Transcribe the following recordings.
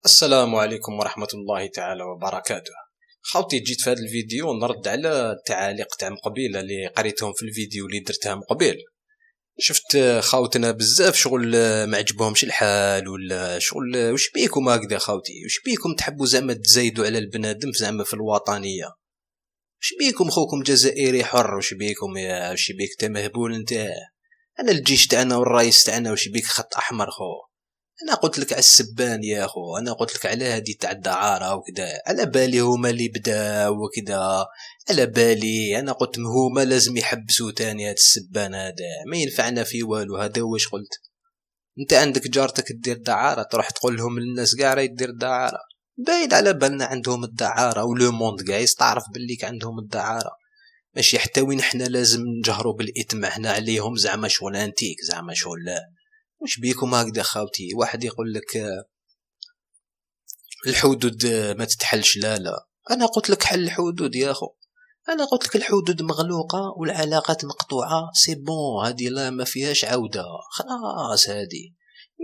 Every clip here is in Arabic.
السلام عليكم ورحمة الله تعالى وبركاته. خاوتي جيت في هذا الفيديو نرد على التعاليق تاع مقبيله اللي قريتهم في الفيديو اللي درتها مقبل. شفت خاوتنا بزاف شغل ما عجبهمش الحال ولا شغل وش بيكم هكذا خاوتي، وش بيكم تحبوا زعما تزايدوا على البنادم زعما في الوطنية؟ وش بيكم خوكم جزائري حر؟ وش بيكم يا وش بيك تمهبول انت؟ انا الجيش تاعنا والرئيس تاعنا وش بيك خط احمر خو؟ انا قلت لك على السبان يا خو، انا قلت لك على هذه تاع الدعاره وكذا، على بالي هما اللي بداو وكذا، على بالي انا قلت هما لازم يحبسوا تاني هاد السبان هذا ما ينفعنا في والو. هذا واش قلت انت؟ عندك جارتك دير دعاره تروح تقول لهم للناس كاع راهي دير دعاره؟ باين على بالنا عندهم الدعاره ولو موند كاع يستعرف بليك عندهم الدعاره، ماشي يحتوين احنا لازم نجهروا بالاثم احنا عليهم زعما شغل انتيك زعما شغل. وش بيكم هكذا خاوتي؟ واحد يقول لك الحدود ما تتحلش، لا لا، انا قلت لك حل الحدود يا اخو، انا قلت لك الحدود مغلوقه والعلاقات مقطوعه، سي بون هذه لا ما فيهاش عوده خلاص هذه.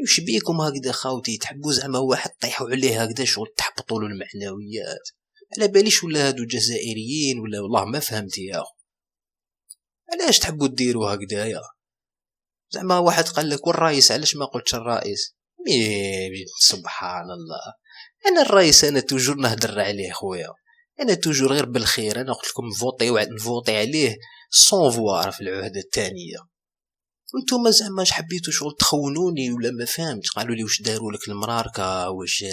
وش بيكم هكذا خاوتي؟ تحبوا زعما واحد طيحوا عليه هكذا شغل تحبطوا له المعنويات؟ على باليش ولا هادو جزائريين ولا والله ما فهمت يا اخو، علاش تحبوا ديروا هكذايا؟ زعما واحد قال لك والرئيس علاش ما قلتش الرئيس؟ سبحان الله، انا الرئيس انا توجور نهدر عليه خويا، انا توجور غير بالخير. انا قلت لكم نفوطي عليه سون فوار في العهده الثانيه، وانتم زعما اش حبيتوا شغل تخونوني ولا ما فهمتش؟ قالوا لي واش داروا لك المراركه واش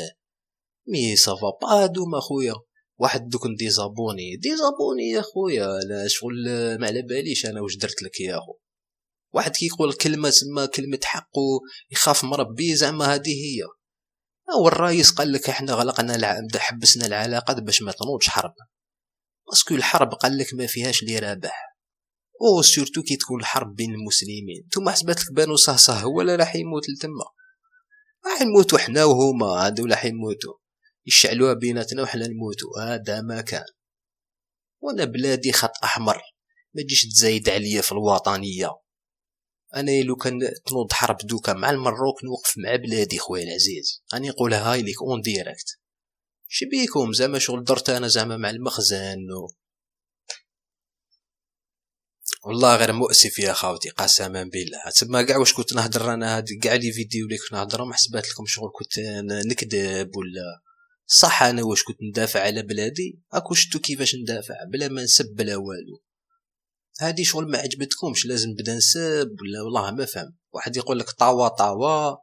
سافا با دوما خويا. واحد دوك ديزابوني يا خويا، لا شغل ما على باليش انا واش درت لك يا اخو. واحد كي يقول كلمه تسمى كلمه حق يخاف مربي زعما هذه هي. او الرئيس قال لك احنا غلقنا حبسنا العلاقات باش ما تنوضش حرب، باسكو الحرب قال لك ما فيهاش لي رابح، او سورتو كي تكون الحرب بين المسلمين. نتوما حسبت لك بانو صه هو لا راح يموت لتما، راح نموتوا حنا وهما، هادو راح يموتوا يشعلوها بيناتنا وحنا نموتوا، هذا ما كان. وانا بلادي خط احمر، ما تجيش تزايد عليا في الوطنيه. انا لو كان تنوض حرب دوكا مع المروك نوقف مع بلادي خويا العزيز، راني نقولها هاي ليك اون ديريكت. شبيكم زعما شغل درت انا زعما مع المخزن والله غير مؤسف يا خاوتي قسما بالله. تسمى كاع واش كنت نهضر انا هادي كاع لي فيديو اللي كنت نهضرهم حسبات لكم شغل كنت نكذب ولا صح؟ انا واش كنت ندافع على بلادي؟ اكو شتو كيفاش ندافع بلا ما نسب بلا والو؟ هادي شغل ما عجبتكمش لازم بدا نسب ولا والله ما فهم. واحد يقول لك طاوا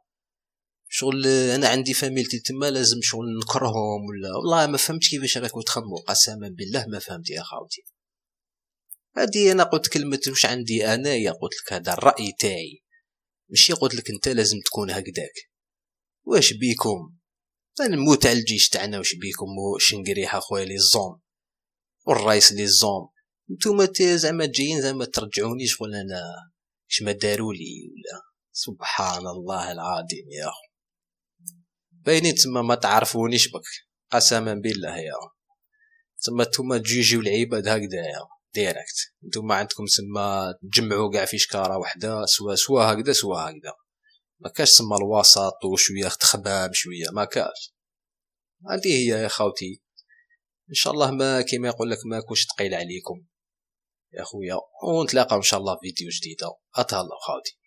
شغل انا عندي فاميلتي تما لازم شغل نكرههم ولا والله ما فهمتش كيفاش راكم تخمموا قسما بالله ما فهمت يا خاوتي. هادي انا قلت كلمه واش عندي انايا، قلت لك هذا الراي تاعي، ماشي قلت لك انت لازم تكون هكذاك. واش بيكم انا نموت على الجيش تاعنا، واش بيكم شنقريح اخويا لي الزوم والرئيس لي الزوم، نتوما زعما جايين زعما ترجعوني شغل انا اش ما دارولي ولا سبحان الله العظيم يا اخو. باينين تما ما تعرفونيش بك قسما بالله يا تما نتوما تجيو العباد هكذا يا ديريكت. نتوما عندكم تما تجمعوا كاع في شكاره وحده سوا هكذا سوا هكذا، ما كاش تما الوسط وشويه تخبام شويه ما كاش. هذه هي يا خاوتي، ان شاء الله ما كيما يقول لك ما كوش ثقيل عليكم يا خويا، ونتلاقاو ان شاء الله في فيديو جديده. اتهلا خاوتي.